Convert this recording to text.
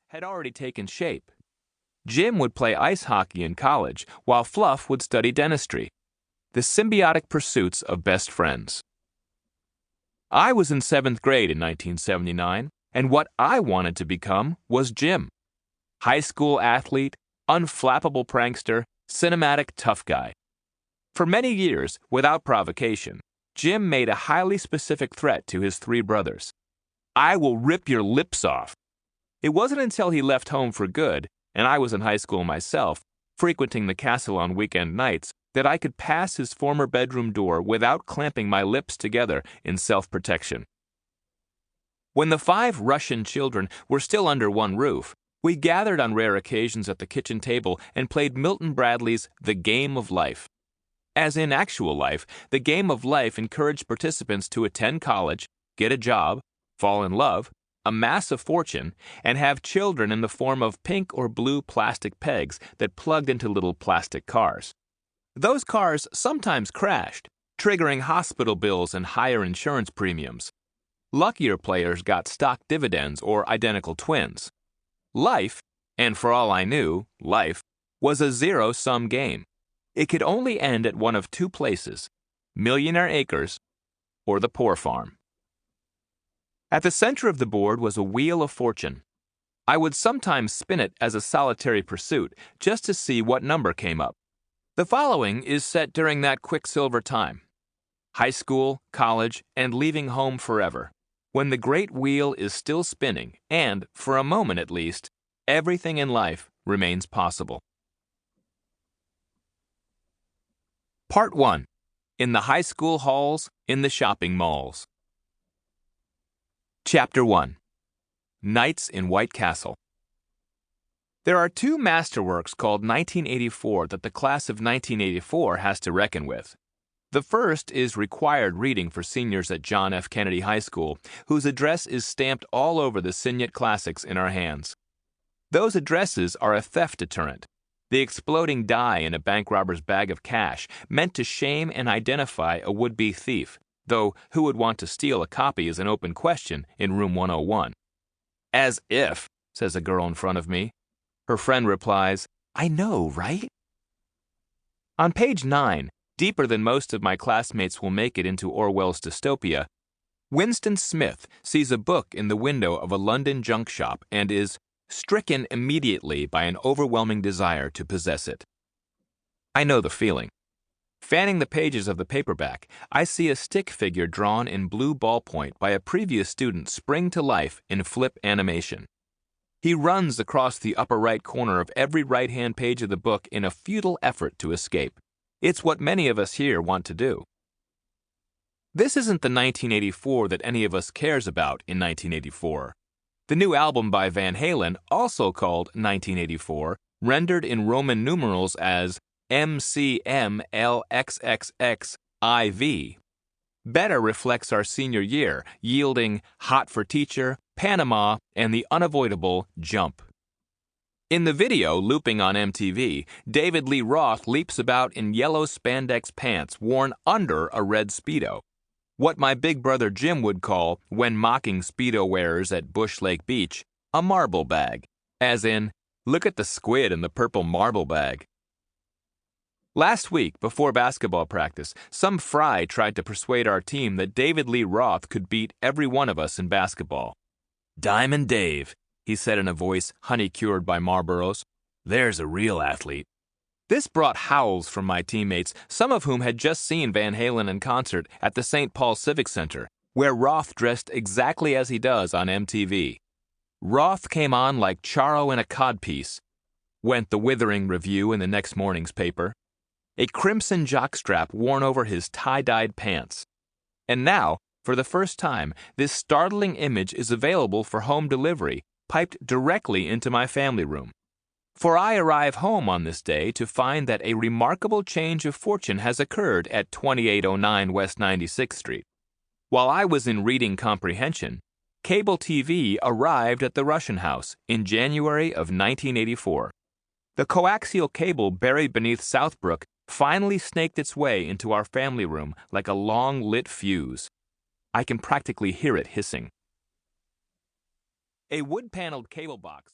had already taken shape. Jim would play ice hockey in college, while Fluff would study dentistry. The symbiotic pursuits of best friends. I was in 7th grade in 1979, and what I wanted to become was Jim. High school athlete, unflappable prankster, cinematic tough guy. For many years, without provocation, Jim made a highly specific threat to his 3 brothers. I will rip your lips off. It wasn't until he left home for good, and I was in high school myself, frequenting the castle on weekend nights, that I could pass his former bedroom door without clamping my lips together in self-protection. When the 5 Rushin children were still under one roof, we gathered on rare occasions at the kitchen table and played Milton Bradley's The Game of Life. As in actual life, the Game of Life encouraged participants to attend college, get a job, fall in love, amass a fortune, and have children in the form of pink or blue plastic pegs that plugged into little plastic cars. Those cars sometimes crashed, triggering hospital bills and higher insurance premiums. Luckier players got stock dividends or identical twins. Life, and for all I knew, life, was a zero-sum game. It could only end at one of 2 places, Millionaire Acres or the Poor Farm. At the center of the board was a wheel of fortune. I would sometimes spin it as a solitary pursuit just to see what number came up. The following is set during that quicksilver time. High school, college, and leaving home forever, when the great wheel is still spinning and, for a moment at least, everything in life remains possible. Part 1. In the high school halls, in the shopping malls. Chapter 1. Nights in White Castle. There are 2 masterworks called 1984 that the class of 1984 has to reckon with. The first is required reading for seniors at John F. Kennedy High School, whose address is stamped all over the Signet classics in our hands. Those addresses are a theft deterrent, the exploding die in a bank robber's bag of cash, meant to shame and identify a would-be thief, though who would want to steal a copy is an open question in room 101. As if, says a girl in front of me. Her friend replies, I know, right? On page 9, deeper than most of my classmates will make it into Orwell's dystopia, Winston Smith sees a book in the window of a London junk shop and is stricken immediately by an overwhelming desire to possess it. I know the feeling. Fanning the pages of the paperback, I see a stick figure drawn in blue ballpoint by a previous student spring to life in flip animation. He runs across the upper right corner of every right-hand page of the book in a futile effort to escape. It's what many of us here want to do. This isn't the 1984 that any of us cares about in 1984. The new album by Van Halen, also called 1984, rendered in Roman numerals as MCMLXXXIV, better reflects our senior year, yielding Hot for Teacher, Panama, and the unavoidable Jump. In the video looping on MTV, David Lee Roth leaps about in yellow spandex pants worn under a red Speedo. What my big brother Jim would call, when mocking Speedo wearers at Bush Lake Beach, a marble bag. As in, look at the squid in the purple marble bag. Last week, before basketball practice, some fry tried to persuade our team that David Lee Roth could beat every one of us in basketball. Diamond Dave, he said in a voice honey-cured by Marlboros. There's a real athlete. This brought howls from my teammates, some of whom had just seen Van Halen in concert at the St. Paul Civic Center, where Roth dressed exactly as he does on MTV. Roth came on like Charo in a codpiece, went the withering review in the next morning's paper. A crimson jockstrap worn over his tie-dyed pants. And now, for the first time, this startling image is available for home delivery, piped directly into my family room. For I arrive home on this day to find that a remarkable change of fortune has occurred at 2809 West 96th Street. While I was in reading comprehension, cable TV arrived at the Rushin house in January of 1984. The coaxial cable buried beneath Southbrook finally snaked its way into our family room like a long-lit fuse. I can practically hear it hissing. A wood-paneled cable box